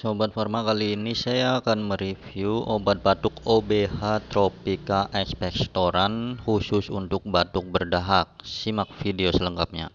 Sobat Farma, kali ini saya akan mereview obat batuk OBH Tropika Expectorant khusus untuk batuk berdahak. Simak video selengkapnya.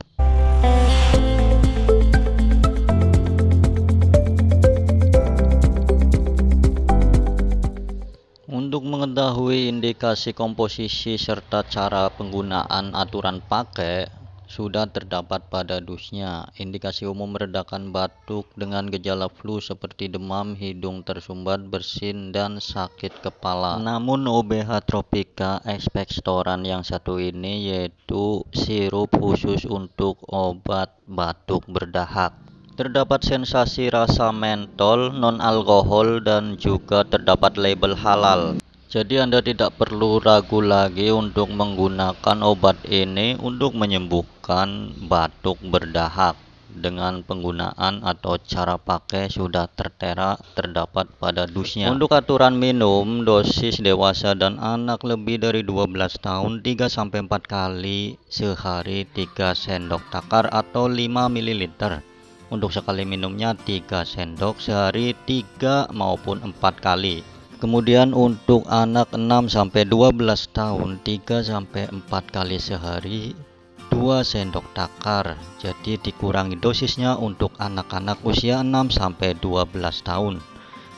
Untuk mengetahui indikasi komposisi serta cara penggunaan aturan pakai sudah terdapat pada dusnya. Indikasi umum meredakan batuk dengan gejala flu seperti demam, hidung tersumbat, bersin, dan sakit kepala. Namun OBH Tropika Expectorant yang satu ini yaitu sirup khusus untuk obat batuk berdahak. Terdapat sensasi rasa mentol, non-alkohol, dan juga terdapat label halal. Jadi Anda tidak perlu ragu lagi untuk menggunakan obat ini untuk menyembuhkan batuk berdahak. Dengan penggunaan atau cara pakai sudah terdapat pada dusnya. Untuk aturan minum, dosis dewasa dan anak lebih dari 12 tahun 3-4 kali sehari 3 sendok takar atau 5 ml. Untuk sekali minumnya 3 sendok sehari 3 maupun 4 kali. Kemudian untuk anak 6-12 tahun 3-4 kali sehari 2 sendok takar. Jadi dikurangi dosisnya untuk anak-anak usia 6-12 tahun.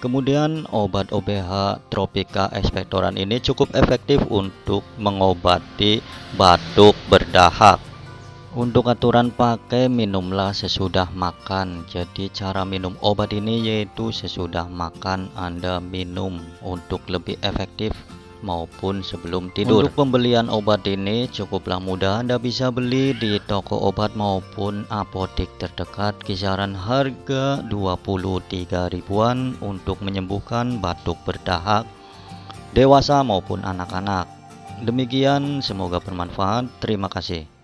Kemudian obat OBH Tropika Expectorant ini cukup efektif untuk mengobati batuk berdahak. Untuk aturan pakai, minumlah sesudah makan. Jadi cara minum obat ini yaitu sesudah makan Anda minum untuk lebih efektif maupun sebelum tidur. Untuk pembelian obat ini cukuplah mudah. Anda bisa beli di toko obat maupun apotek terdekat. Kisaran harga 23 ribuan untuk menyembuhkan batuk berdahak dewasa maupun anak-anak. Demikian, semoga bermanfaat. Terima kasih.